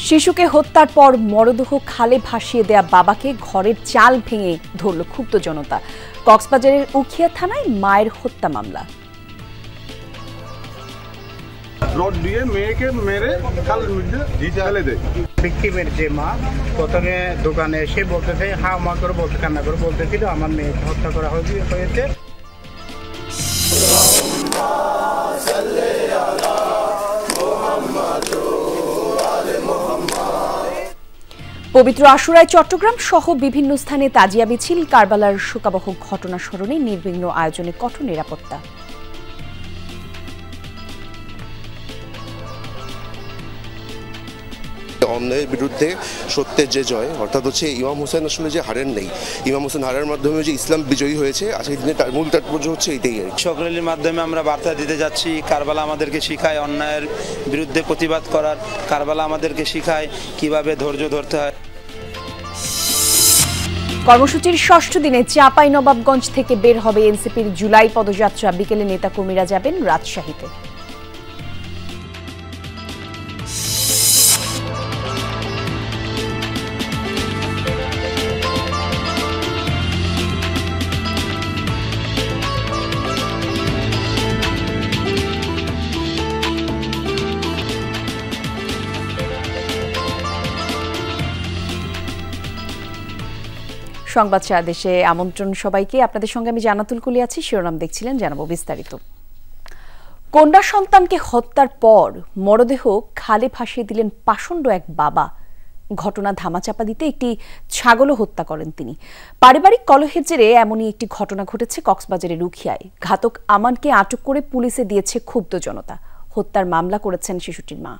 শিশুকে হত্যার পর মরদেহ খালে ভাসিয়ে দেয়া বাবাকে ঘরের চাল ভেঙে ধরল ক্ষুব্ধ জনতা। কক্সবাজারের উখিয়া থানায় মায়ের হত্যা মামলা। রড দিয়ে মেয়েকে মেরে খালের মধ্যে ফেলে দেয়। ভিকটিমের যে মা প্রথমে দোকানে এসে বলতেছে হা মা করে বলতে কান্না করে বলতেছিল আমার মেয়েকে হত্যা করা হয়েছে। পবিত্র আশুরায় চট্টগ্রাম সহ বিভিন্ন স্থানে তাজিয়া মিছিল, কারবালার শোকাবহ ঘটনা স্মরণে নির্বিঘ্ন আয়োজনে কঠোর নিরাপত্তা। অন্যায়ের বিরুদ্ধে সত্যের যে জয়, অর্থাৎ হচ্ছে ইমাম হোসেন আসলে যে হারেন নেই, ইমাম হোসেন হারের মাধ্যমে যে ইসলাম বিজয়ী হয়েছে, আজকের দিনে তার মূল তাৎপর্য হচ্ছে এটাই। সকলের মাধ্যমে আমরা বার্তা দিতে যাচ্ছি, কারবালা আমাদেরকে শিখায় অন্যায়ের বিরুদ্ধে প্রতিবাদ করার, কারবালা আমাদেরকে শিখায় কিভাবে ধৈর্য ধরতে হয়। কর্মসূচির ষষ্ঠ দিনে চাঁপাইনবাবগঞ্জ থেকে বের হবে এনসিপির জুলাই পদযাত্রা। বিকেলে নেতাকর্মীরা যাবেন রাজশাহীতে। সংবাদ দেশে আমন্ত্রণ সবাইকে। আপনাদের সঙ্গে আমি জান্নাতুল কুলি আছি। শিরোনাম দেখছিলেন, জানাবো বিস্তারিত। কন্যা সন্তানকে হত্যার পর মরদেহ খালে ভাসিয়ে দিলেন পাষণ্ড এক বাবা। ঘটনা ধামাচাপা দিতে একটি ছাগলও হত্যা করেন তিনি। পারিবারিক কলহের জেরে এমনই একটি ঘটনা ঘটেছে কক্সবাজারের উখিয়ায়। ঘাতক আমানকে আটক করে পুলিশে দিয়েছে ক্ষুব্ধ জনতা। হত্যার মামলা করেছেন শিশুটির মা।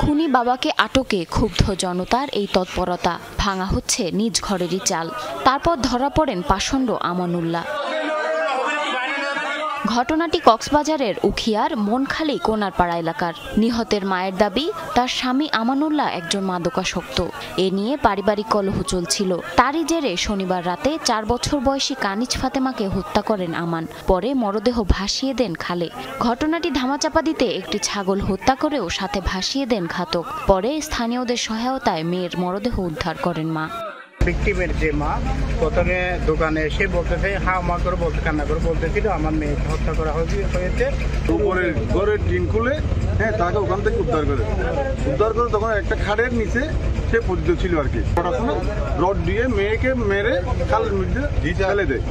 খুনি বাবাকে আটকে ক্ষুব্ধ জনতার এই তৎপরতা। ভাঙা হচ্ছে নিজ ঘরেরই চাল। তারপর ধরা পড়েন পাষণ্ড আমানুল্লাহ। ঘটনাটি কক্সবাজারের উখিয়ার মনখালী কোনারপাড়া এলাকার। নিহতের মায়ের দাবি, তার স্বামী আমানুল্লাহ একজন মাদকাসক্ত। এ নিয়ে পারিবারিক কলহ চলছিল। তারই জেরে শনিবার রাতে 4 বছর বয়সী কানিজ ফাতেমাকে হত্যা করেন আমান। পরে মরদেহ ভাসিয়ে দেন খালে। ঘটনাটি ধামাচাপা দিতে একটি ছাগল হত্যা করেও সাথে ভাসিয়ে দেন ঘাতক। পরে স্থানীয়দের সহায়তায় মেয়ের মরদেহ উদ্ধার করেন মা। ভিকটিমের যে মা প্রথমে দোকানে এসে বলতেছে হা মা করে বলতে কান্না করে বলতেছিল আমার মেয়েকে হত্যা করা হয়েছে। উপরে ঘরের টিন খুলে তাকে ওখান থেকে উদ্ধার করে তখন একটা খাড়ের নিচে সে পতিত ছিল আর কি। রড দিয়ে মেয়েকে মেরে খালের মধ্যে ফেলে দেয়।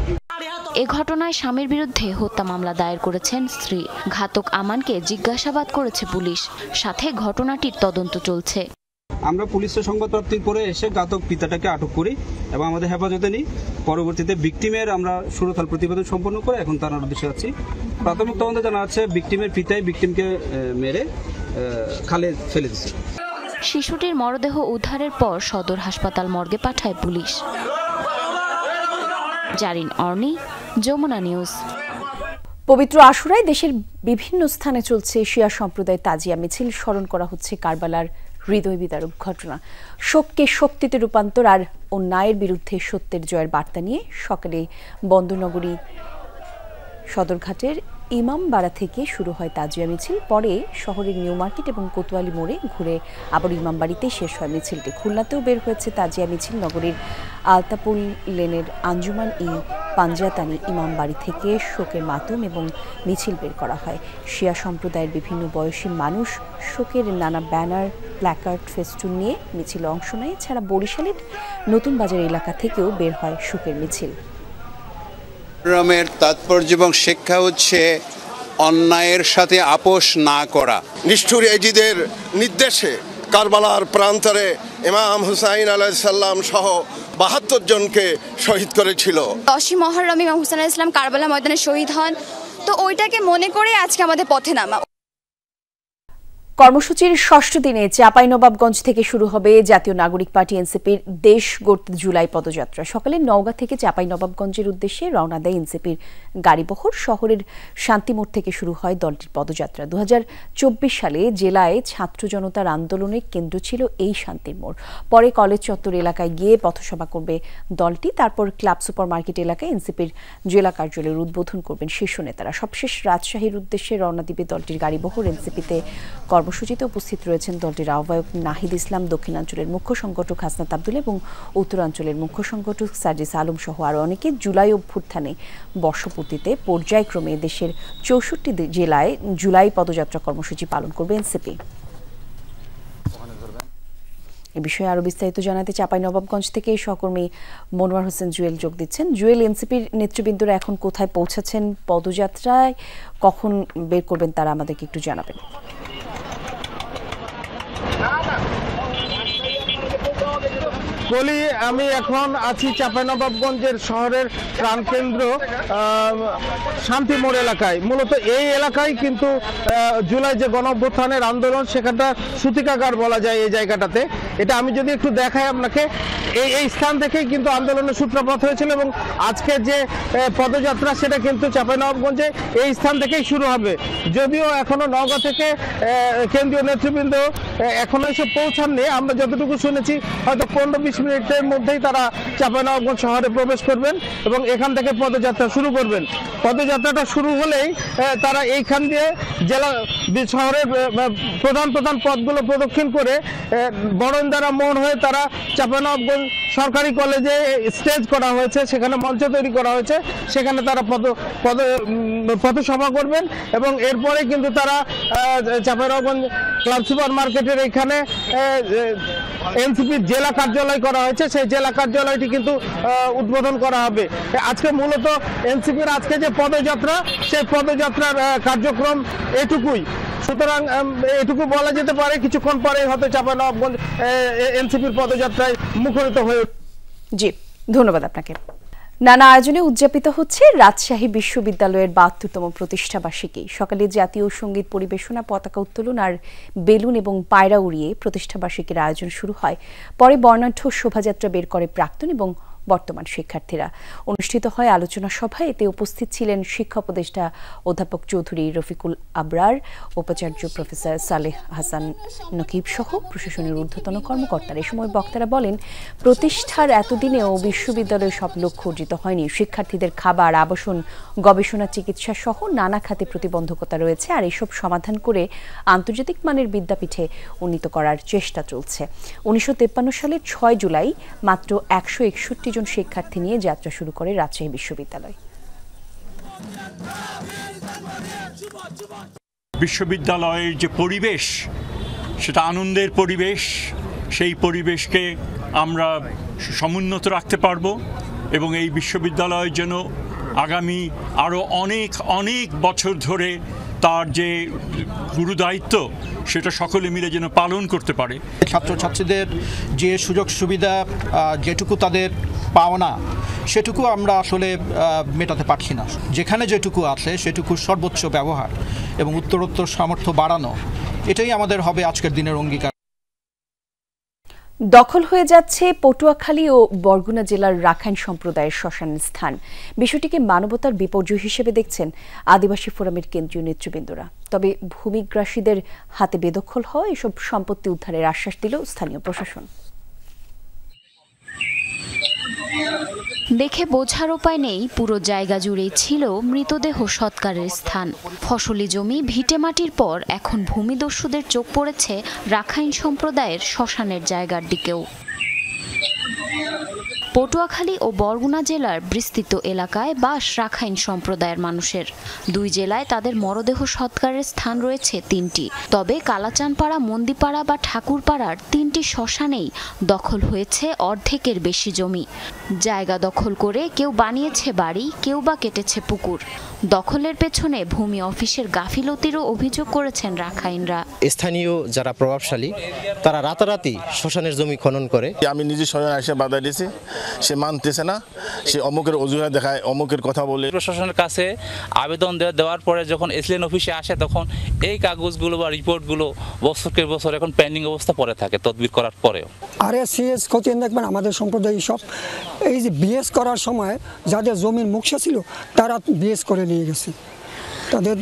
এ ঘটনায় স্বামীর বিরুদ্ধে হত্যা মামলা দায়ের করেছেন স্ত্রী। ঘাতক আমানকে জিজ্ঞাসাবাদ করেছে পুলিশ। সাথে ঘটনাটির তদন্ত চলছে। আমরা পুলিশের সংবাদ প্রাপ্তির পরে এসে ঘাতক পিতাটাকে আটক করি এবং আমাদের হেফাজতে নিই। পরবর্তীতে ভিকটিমের আমরা সুরতাল প্রতিবেদন সম্পন্ন করে এখন থানার উদ্দেশ্যে আছি। প্রাথমিক তদন্তে জানা যাচ্ছে ভিকটিমের পিতাই ভিকটিমকে মেরে খালে ফেলে দিয়েছে। শিশুটির মরদেহ উদ্ধারের পর সদর হাসপাতাল মর্গে পাঠায় পুলিশ। জারিন অর্নি, যমুনা নিউজ। পবিত্র আশুরায় দেশের বিভিন্ন স্থানে চলছে শিয়া সম্প্রদায় তাজিয়া মিছিল। স্মরণ করা হচ্ছে কারবালার হৃদয় বিদারক ঘটনা। শোককে শক্তিতে রূপান্তর আর অন্যায়ের বিরুদ্ধে সত্যের জয়ের বার্তা নিয়ে সকালে বন্দরনগরী সদরঘাটের ইমামবাড়া থেকে শুরু হয় তাজিয়া মিছিল। পরে শহরের নিউ মার্কেট এবং কোতোয়ালি মোড়ে ঘুরে আবার ইমামবাড়িতেই শেষ হয় মিছিলটি। খুলনাতেও বের হয়েছে তাজিয়া মিছিল। নগরীর আলতাপুল লেনের আঞ্জুমান ই পাঞ্জাতানি ইমামবাড়ি থেকে শোকের মাতম এবং মিছিল বের করা হয়। শিয়া সম্প্রদায়ের বিভিন্ন বয়সী মানুষ শোকের নানা ব্যানার, প্ল্যাকার্ড, ফেস্টুন নিয়ে মিছিলে অংশ নেয়। এছাড়া বরিশালের নতুন বাজার এলাকা থেকেও বের হয় শোকের মিছিল। রমের তাৎপর্য এবং শিক্ষা হচ্ছে অন্যায়ের সাথে আপোষ না করা। নিষ্ঠুর এজিদের নির্দেশে কারবালার প্রান্তরে ইমাম হুসাইন আলাইহিস সালাম সহ ৭২ জনকে শহীদ করেছিল। 10ই মুহররম ইমাম হুসাইন আলাইহিস সালাম কারবালা ময়দানে শহীদ হন। তো ওইটাকে মনে করে আজকে আমাদের পথে নামা। কর্মসূচির ষষ্ঠ দিনে চাঁপাইনবাবগঞ্জ থেকে শুরু হবে জাতীয় নাগরিক পার্টি এনসিপির দেশ গড়তে জুলাই পদযাত্রা। সকালে নওগাঁ থেকে চাঁপাইনবাবগঞ্জের উদ্দেশ্যে রওনা দেয় এনসিপির গাড়িবহর। শহরের শান্তিমোড় থেকে শুরু হয় দলটির পদযাত্রা। 2024 সালে জেলায় ছাত্র জনতার আন্দোলনের কেন্দ্র ছিল এই শান্তির মোড়। পরে কলেজ চত্বর এলাকায় গিয়ে পথসভা করবে দলটি। তারপর ক্লাব সুপার মার্কেট এলাকায় এনসিপির জেলা কার্যালয়ের উদ্বোধন করবেন শীর্ষ নেতারা। সবশেষ রাজশাহীর উদ্দেশ্যে রওনা দিবে দলটির গাড়িবহর। এনসিপিতে কর্মসূচিতে উপস্থিত রয়েছেন দলটির আহ্বায়ক নাহিদ ইসলাম, দক্ষিণাঞ্চলের মুখ্য সংগঠক হাসনাত আব্দুল এবং উত্তরাঞ্চলের মুখ্য সংগঠক সার্জিস আলম সহ আরও অনেকে। জুলাই অভ্যুত্থানে বর্ষপূর্তিতে পর্যায়ক্রমে দেশের 64 জেলায় জুলাই পদযাত্রা কর্মসূচি পালন করবে এনসিপি। এ বিষয়ে আরো বিস্তারিত জানাতে চাঁপাইনবাবগঞ্জ থেকে সহকর্মী মনোয়ার হোসেন জুয়েল যোগ দিচ্ছেন। জুয়েল, এনসিপির নেতৃবৃন্দরা এখন কোথায় পৌঁছেছেন? পদযাত্রায় কখন বের করবেন তারা আমাদেরকে একটু জানাবেন। বলি, আমি এখন আছি চাঁপাইনবাবগঞ্জের শহরের প্রাণকেন্দ্র শান্তি মোড় এলাকায়। মূলত এই এলাকায় কিন্তু জুলাই যে গণঅভ্যুত্থানের আন্দোলন সেখানটা সূতিকাগার বলা যায় এই জায়গাটাতে। এটা আমি যদি একটু দেখাই আপনাকে, এই স্থান থেকেই কিন্তু আন্দোলনের সূত্রপাত হয়েছিল এবং আজকে যে পদযাত্রা সেটা কিন্তু চাঁপাইনবাবগঞ্জে এই স্থান থেকেই শুরু হবে। যদিও এখনো নওগাঁ থেকে কেন্দ্রীয় নেতৃবৃন্দ এখনো এসে পৌঁছাননি। আমরা যতটুকু শুনেছি হয়তো 15-20 মিনিটের মধ্যেই তারা চাঁপাইনবাবগঞ্জ শহরে প্রবেশ করবেন এবং এখান থেকে পদযাত্রা শুরু করবেন। পদযাত্রাটা শুরু হলেই তারা এইখান দিয়ে জেলা শহরের প্রধান পথগুলো প্রদক্ষিণ করে বরণদারা মোড় হয়ে তারা চাঁপাইনবাবগঞ্জ সরকারি কলেজে স্টেজ করা হয়েছে, সেখানে মঞ্চ তৈরি করা হয়েছে, সেখানে তারা পথসভা করবেন এবং এরপরে কিন্তু তারা চাঁপাইনবাবগঞ্জ ক্লাব সুপার মার্কেটের এখানে এনসিপির জেলা কার্যালয় করা হয়েছে, সেই জেলা কার্যালয়টি কিন্তু উদ্বোধন করা হবে। আজকে মূলত এনসিপির আজকে যে পদযাত্রা, সেই পদযাত্রার কার্যক্রম এটুকুই। সুতরাং এটুকু বলা যেতে পারে কিছুক্ষণ পরে হয়তো চাঁপাইনবাবগঞ্জ এনসিপির পদযাত্রায় মুখরিত হয়ে উঠবে। জি, ধন্যবাদ আপনাকে। নানা আয়োজনে উদযাপিত হচ্ছে রাজশাহী বিশ্ববিদ্যালয়ের 72তম প্রতিষ্ঠা বার্ষিকী। সকালে জাতীয় সঙ্গীত পরিবেশনা, পতাকা উত্তোলন আর বেলুন এবং পায়রা উড়িয়ে প্রতিষ্ঠা বার্ষিকীর আয়োজন শুরু হয়। পরে বর্ণাঢ্য শোভাযাত্রা বের করে প্রাক্তন এবং বর্তমান শিক্ষার্থীরা। অনুষ্ঠিত হয় আলোচনা সভা। এতে উপস্থিত ছিলেন শিক্ষা উপদেষ্টা অধ্যাপক চৌধুরী রফিকুল আবরার, উপাচার্য প্রফেসর সালেহ হাসান নকিব সহ প্রশাসনের ঊর্ধ্বতন কর্মকর্তারা। এ সময় বক্তারা বলেন, প্রতিষ্ঠার এতদিনেও বিশ্ববিদ্যালয়ের সব লক্ষ্য অর্জিত হয়নি। শিক্ষার্থীদের খাবার, আবাসন, গবেষণা, চিকিৎসা সহ নানা খাতে প্রতিবন্ধকতা রয়েছে, আর এসব সমাধান করে আন্তর্জাতিক মানের বিদ্যাপীঠে উন্নীত করার চেষ্টা চলছে। 1953 সালের 6 জুলাই মাত্র 161 জন শিক্ষার্থী নিয়ে যাত্রা শুরু করে রাজশাহী বিশ্ববিদ্যালয়। বিশ্ববিদ্যালয়ের যে পরিবেশ, সেটা আনন্দের পরিবেশ। সেই পরিবেশকে আমরা সমুন্নত রাখতে পারবো এবং এই বিশ্ববিদ্যালয় যেন আগামী আরও অনেক বছর ধরে তার যে গুরুদায়িত্ব সেটা সকলে মিলে যেন পালন করতে পারে। ছাত্রছাত্রীদের যে সুযোগ সুবিধা, যেটুকু তাদের পাওনা, সেটুকু আমরা আসলে মেটাতে পারছি না। যেখানে যেটুকু আছে সেটুকু সর্বোচ্চ ব্যবহার এবং উত্তরোত্তর সামর্থ্য বাড়ানো, এটাই আমাদের হবে আজকের দিনের অঙ্গীকার। দখল হয়ে যাচ্ছে পটুয়াখালী ও বরগুনা জেলার রাখাইন সম্প্রদায়ের শ্মশানের স্থান। বিষয়টিকে মানবতার বিপর্যয় হিসেবে দেখছেন আদিবাসী ফোরামের কেন্দ্রীয় নেতৃবৃন্দরা। তবে ভূমিগ্রাসীদের হাতে বেদখল হওয়া এসব সম্পত্তি উদ্ধারের আশ্বাস দিল স্থানীয় প্রশাসন। দেখে বোঝার উপায় নেই, পুরো জায়গা জুড়েই ছিল মৃতদেহ সৎকারের স্থান। ফসলি জমি, ভিটেমাটির পর এখন ভূমিদস্যুদের চোখ পড়েছে রাখাইন সম্প্রদায়ের শ্মশানের জায়গার দিকেও। পটুয়াখালী ও বরগুনা জেলার বিস্তৃত এলাকায় বাস রাখাইন সম্প্রদায়ের মানুষের। 2 জেলায় তাদের মরদেহ সৎকারের স্থান রয়েছে 3টি। তবে কালাচানপাড়া, মন্দিপাড়া বা ঠাকুরপাড়ার 3টি শ্মশানেই দখল হয়েছে অর্ধেকের বেশি জমি। জায়গা দখল করে কেউ বানিয়েছে বাড়ি, কেউ বা কেটেছে পুকুর। দখলের পেছনে ভূমি অফিসের গাফিলতিরও অভিযোগ করেছেন রাখাইনরা। স্থানীয় যারা প্রভাবশালী তারা রাতারাতি শ্মশানের জমি খনন করে। আমি নিজে স্বয়ং এসে বাধা দিয়েছি সে মানতেছে না, সে অমুকের অজুহাত দেখায়, অমুকের কথা বলে। প্রশাসনের কাছে আবেদন দেওয়ার পরে যখন এসএলএন অফিসে আসে তখন এই কাগজগুলো বা রিপোর্টগুলো বছরকে বছর এখন পেন্ডিং অবস্থা পড়ে থাকে তদবির করার পরেও। RSCS খতিয়ে দেখবেন আমাদের সম্প্রদায় সব এই যে বিএস করার সময় যাদের জমির মুখসা ছিল তারা বিএস করে নিয়ে গেছে, তাদের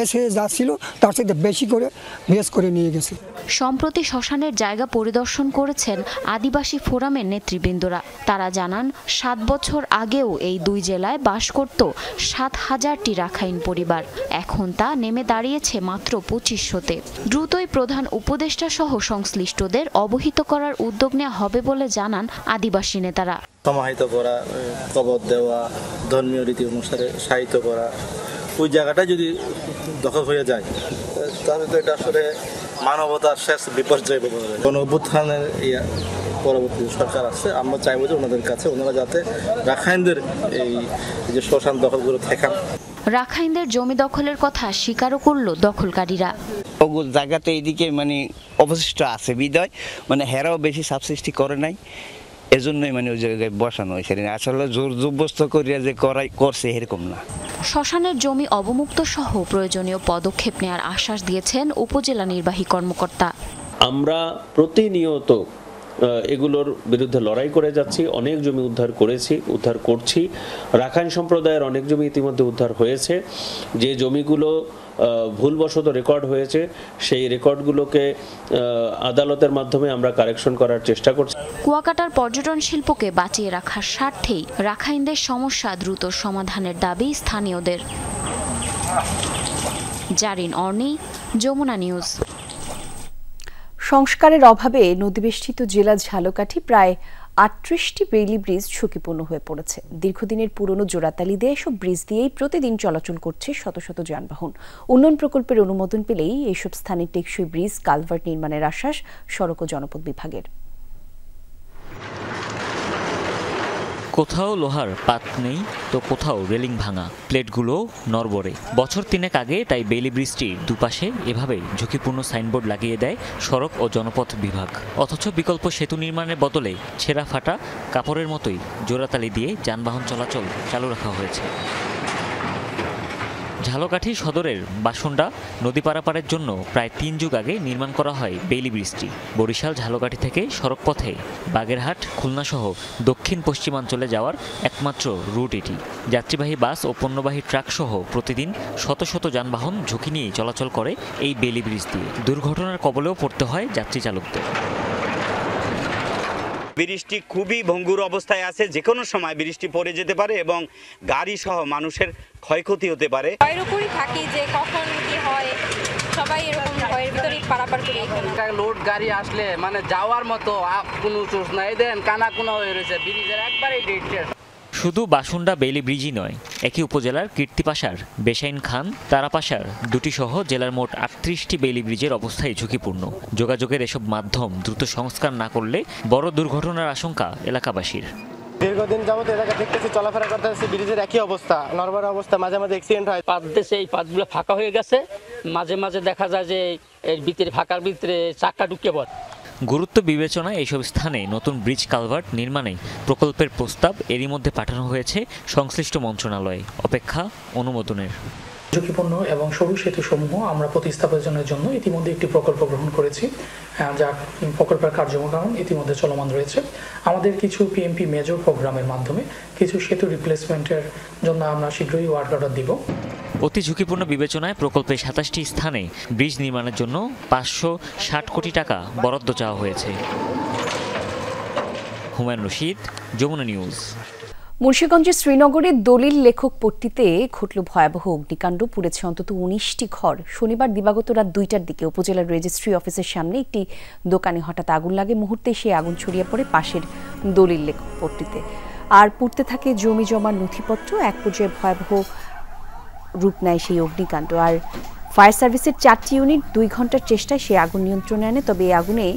এসে যা ছিল তার সাথে বেশি করে বিএস করে নিয়ে গেছে। সম্প্রতি শ্মশানের জায়গা পরিদর্শন করেছেন আদিবাসী ফোরামের নেতৃবৃন্দরা। তারা জানান 7 বছর আগেও এই দুই জেলায় বাস করত 7,000টি রাখাইন পরিবার, এখন তা নেমে দাঁড়িয়েছে মাত্র 2500-তে। দ্রুতই প্রধান উপদেষ্টা সহ সংশ্লিষ্টদের অবহিত করার উদ্যোগ নেওয়া হবে বলে জানান আদিবাসী নেতারা। সমাহিত করা, কবর দেওয়া, ধর্মীয় রীতি অনুসারে সাহিত্য করা, ওই জায়গাটা যদি দখল হয়ে যায় তাহলে তো এটা আসলে মানবতার শেষ বিপর্যয় বলে। কোন অভ্যুত্থানের পরবর্তী সরকার আছে, আমরা চাইবো যে ওনাদের কাছে ওনারা যাতে রাখাইনদের এই যে শ্মশান দখলগুলো ঠেকান। রাখাইনদের জমি দখলের কথা স্বীকারও করল দখলকারীরা। জায়গাতে এইদিকে অবশিষ্ট আছে বিদায় হেরাও বেশি সাবসৃষ্টি করে নাই, এজন্যই ওই জায়গায় বসানো হয়েছে। আসলে জোর জবরদস্ত করিয়া যে করছে এরকম না। শ্মশানের জমি অবমুক্ত সহ প্রয়োজনীয় পদক্ষেপ নেওয়ার আশ্বাস দিয়েছেন উপজেলা নির্বাহী কর্মকর্তা। আমরা প্রতিনিয়ত এগুলোর বিরুদ্ধে লড়াই করে যাচ্ছি, অনেক জমি উদ্ধার করছি। রাখাইন সম্প্রদায়ের অনেক জমি ইতিমধ্যে উদ্ধার হয়েছে। যে জমিগুলো ভুলবশত রেকর্ড হয়েছে সেই রেকর্ডগুলোকে আদালতের মাধ্যমে আমরা কারেকশন করার চেষ্টা করছি। কুয়াকাটার পর্যটন শিল্পকে বাঁচিয়ে রাখার স্বার্থেই রাখাইনদের সমস্যা দ্রুত সমাধানের দাবি স্থানীয়দের। জারিন অর্নি, যমুনা নিউজ। সংস্কারের অভাবে নদীবেষ্টিত জেলা ঝালকাঠি প্রায় 38টি বেইলি ব্রিজ ঝুঁকিপূর্ণ হয়ে পড়েছে। দীর্ঘদিনের পুরনো জোড়াতালি দিয়ে এসব ব্রিজ দিয়েই প্রতিদিন চলাচল করছে শত শত যানবাহন। উন্নয়ন প্রকল্পের অনুমোদন পেলেই এইসব স্থানে টেকসই ব্রিজ কালভার্ট নির্মাণের আশ্বাস সড়ক ও জনপথ বিভাগের। কোথাও লোহার পাত নেই তো কোথাও রেলিং ভাঙা, প্লেটগুলো নড়বড়ে। বছর 3 আগে তাই বেইলি ব্রিজটির দুপাশে এভাবে ঝুঁকিপূর্ণ সাইনবোর্ড লাগিয়ে দেয় সড়ক ও জনপথ বিভাগ। অথচ বিকল্প সেতু নির্মাণের বদলে ছেঁড়া ফাটা কাপড়ের মতোই জোড়াতালি দিয়ে যানবাহন চলাচল চালু রাখা হয়েছে। ঝালকাঠি সদরের বাসন্ডা নদী পারাপারের জন্য প্রায় 3 যুগ আগে নির্মাণ করা হয় বেইলি ব্রিজটি। বরিশাল ঝালকাঠি থেকে সড়ক পথে বাগেরহাট, খুলনা সহ দক্ষিণ পশ্চিমাঞ্চলে যাওয়ার একমাত্র রুট এটি। যাত্রীবাহী বাস ও পণ্যবাহী ট্রাক সহ প্রতিদিন শত শত যানবাহন ঝুঁকি নিয়ে চলাচল করে এই বেইলি ব্রিজ দিয়ে। দুর্ঘটনার কবলেও পড়তে হয় যাত্রী চালকদের। ব্রিজটি খুবই ভঙ্গুর অবস্থায় আছে, যে কোনো সময় ব্রিজটি পড়ে যেতে পারে এবং গাড়ি সহ মানুষের ক্ষয়ক্ষতি হতে পারে। ভয়ের উপরই থাকি যে কখন কি হয়, সবাই এরকম ভয়ের ভিতরেই পারাপার করি। এখানে লোড গাড়ি আসলে যাওয়ার মতো কোনো চোষ নাই, দেন কানাকুনা হয়ে রয়েছে ব্রিজের একবারেই ডেট। শুধু বাসুন্ডা বেইলি ব্রিজই নয়, একই উপজেলার কীর্তিপাশার বেশাইন খান, তারাপাশার দুটি সহ জেলার মোট 38টি বেইলি ব্রিজের অবস্থাই ঝুঁকিপূর্ণ। যোগাযোগের এসব মাধ্যম দ্রুত সংস্কার না করলে বড় দুর্ঘটনার আশঙ্কা এলাকাবাসীর। দীর্ঘদিন যাবত এলাকা দেখতেছি চলাফেরা করতে হচ্ছে, ব্রিজের একই অবস্থা, নরমাল অবস্থা, মাঝে মাঝে অ্যাক্সিডেন্ট হয়। পাত দেশে এই পাতগুলো ফাঁকা হয়ে গেছে, মাঝে মাঝে দেখা যায় যে এর ভিতরে ফাঁকার ভিতরে চাক্কা ঢুকে পড়ে। গুরুত্ব বিবেচনায় এইসব স্থানে নতুন ব্রিজ কালভার্ট নির্মাণে প্রকল্পের প্রস্তাব এরই মধ্যে পাঠানো হয়েছে সংশ্লিষ্ট মন্ত্রণালয়ে, অপেক্ষা অনুমোদনের। ঝুঁকিপূর্ণ এবং সরু সেতুসমূহ আমরা প্রতিস্থাপনের জন্য ইতিমধ্যে একটি প্রকল্প গ্রহণ করেছি, যা প্রকল্পের কার্যক্রম ইতিমধ্যে চলমান রয়েছে। আমাদের কিছু পিএমপি মেজর প্রোগ্রামের মাধ্যমে কিছু সেতু রিপ্লেসমেন্টের জন্য আমরা শীঘ্রই ওয়ার্ক অর্ডার দিব। অতি ঝুঁকিপূর্ণ বিবেচনায় প্রকল্পে 27টি স্থানে ব্রিজ নির্মাণের জন্য 560 কোটি টাকা বরাদ্দ চাওয়া হয়েছে। হুমায়ুন রশিদ, যমুনা নিউজ। মুন্সিগঞ্জের শ্রীনগরের দলিল লেখক পট্টিতে ঘটল ভয়াবহ অগ্নিকাণ্ড, পুড়েছে অন্তত 19টি ঘর। শনিবার দিবাগত রাত 2টার দিকে উপজেলার রেজিস্ট্রি অফিসের সামনে একটি দোকানে হঠাৎ আগুন লাগে। মুহূর্তে সেই আগুন ছড়িয়ে পড়ে পাশের দলিল লেখক পট্টিতে, আর পুড়তে থাকে জমি জমার নথিপত্র। এক পর্যায়ে ভয়াবহ রূপ নেয় সেই অগ্নিকাণ্ড। আর ফায়ার সার্ভিসের 4টি ইউনিট 2 ঘন্টার চেষ্টায় সেই আগুন নিয়ন্ত্রণে আনে, তবে এই আগুনে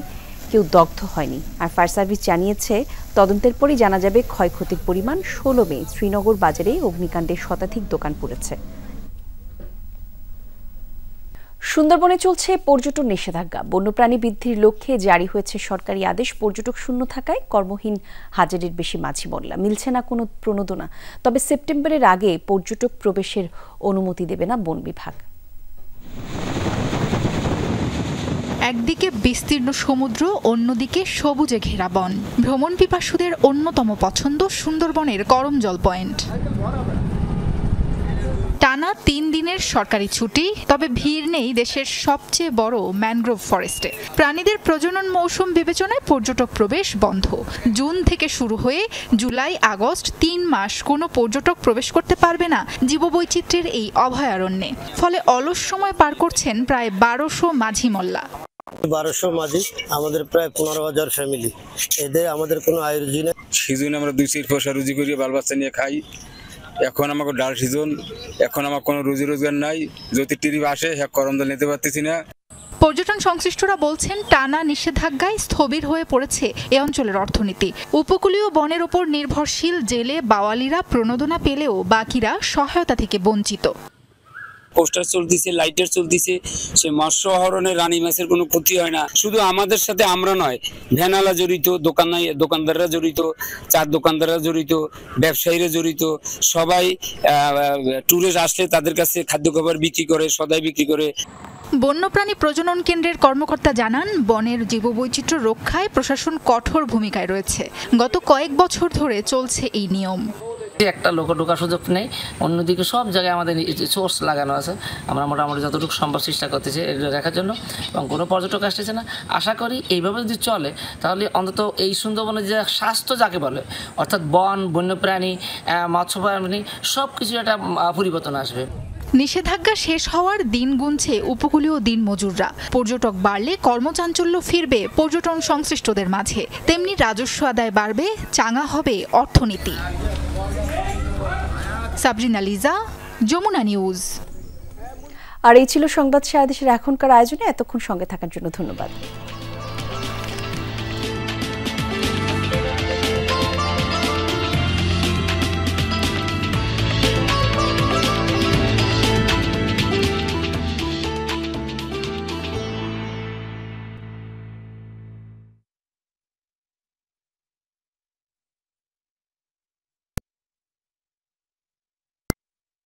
কেউ দগ্ধ হয়নি। আর ফায়ার সার্ভিস জানিয়েছে তদন্তের পরই জানা যাবে ক্ষয়ক্ষতির পরিমাণ। 16 মে শ্রীনগর বাজারে অগ্নিকাণ্ডে শতাধিক দোকান পুড়েছে। সুন্দরবনে চলছে পর্যটন নিষেধাজ্ঞা। বন্যপ্রাণী বৃদ্ধির লক্ষ্যে জারি হয়েছে সরকারি আদেশ। পর্যটক শূন্য থাকায় কর্মহীন হাজারের বেশি মাঝি মল্লা। মিলছে না কোনো প্রণোদনা। তবে সেপ্টেম্বরের আগে পর্যটক প্রবেশের অনুমতি দেবে না বন বিভাগ। একদিকে বিস্তীর্ণ সমুদ্র, অন্যদিকে সবুজে ঘেরা বন। ভ্রমণ পিপাসুদের অন্যতম পছন্দ সুন্দরবনের করমজল পয়েন্ট। টানা 3 দিনের সরকারি ছুটি, তবে ভিড় নেই দেশের সবচেয়ে বড় ম্যানগ্রোভ ফরেস্টে। প্রাণীদের প্রজনন মৌসুম বিবেচনায় পর্যটক প্রবেশ বন্ধ। জুন থেকে শুরু হয়ে জুলাই, আগস্ট 3 মাস কোনো পর্যটক প্রবেশ করতে পারবে না জীববৈচিত্র্যের এই অভয়ারণ্যে। ফলে অলস সময় পার করছেন প্রায় 1200 মাঝি মল্লা। 1200 মাঝি, আমাদের প্রায় 15,000 ফ্যামিলি। এদের আমাদের কোনো আয় রুজি নেই। সিজন আমরা 2-4 পয়সা রুজি করি, বাল বাচ্চা নিয়ে খাই। এখন আমাকে ডাল সিজন, এখন আমার কোনো রুজি রোজগার নাই। যদি ট্রিপ আসে করমজল নিতে পারতেছি না। পর্যটন সংশ্লিষ্টরা বলছেন টানা নিষেধাজ্ঞায় স্থবির হয়ে পড়েছে এ অঞ্চলের অর্থনীতি। উপকূলীয় বনের ওপর নির্ভরশীল জেলে বাওয়ালিরা প্রণোদনা পেলেও বাকিরা সহায়তা থেকে বঞ্চিত। পোস্টার চলতেছে, লাইটার চলতেছে, সে মৎস্য আহরণে রানী মাছের কোনো ক্ষতি হয় না। শুধু আমাদের সাথে আমরা নয়, ভ্যানালা জড়িত, দোকানদাররা জড়িত, চার দোকানদাররা জড়িত, ব্যবসায়ীরা জড়িত। সবাই ট্যুরিস্ট আসলে তাদের কাছে খাদ্য খাবার বিক্রি করে, সদাই বিক্রি করে। বন্যপ্রাণী প্রজনন কেন্দ্রের কর্মকর্তা জানান, বনের জীববৈচিত্র্য রক্ষায় প্রশাসন কঠোর ভূমিকায় রয়েছে। গত কয়েক বছর ধরে চলছে এই নিয়ম। একটা লোক ঢোকার সুযোগ নেই, অন্যদিকে সব জায়গায় আমাদের সোর্স লাগানো আছে। আমরা মোটামুটি যতটুকু সম্ভব চেষ্টা করতেছি এটা দেখার জন্য, এবং কোনো পর্যটক আসতেছে না। আশা করি এইভাবে যদি চলে তাহলে অন্তত এই সুন্দরবনের যে স্বাস্থ্য যাকে বলে, অর্থাৎ বন, বন্যপ্রাণী, মৎস্যপ্রাণী সব কিছু একটা পরিবর্তন আসবে। নিষেধাজ্ঞা শেষ হওয়ার দিন গুনছে উপকূলীয় দিনমজুররা। পর্যটক বাড়লে কর্মচাঞ্চল্য ফিরবে পর্যটন সংশ্লিষ্টদের মাঝে, তেমনি রাজস্ব আদায় বাড়বে, চাঙা হবে অর্থনীতি। সাবরিনা লিজা, যমুনা নিউজ। আর এই ছিল সংবাদ সারা দেশের এখনকার আয়োজনে। এতক্ষণ সঙ্গে থাকার জন্য ধন্যবাদ।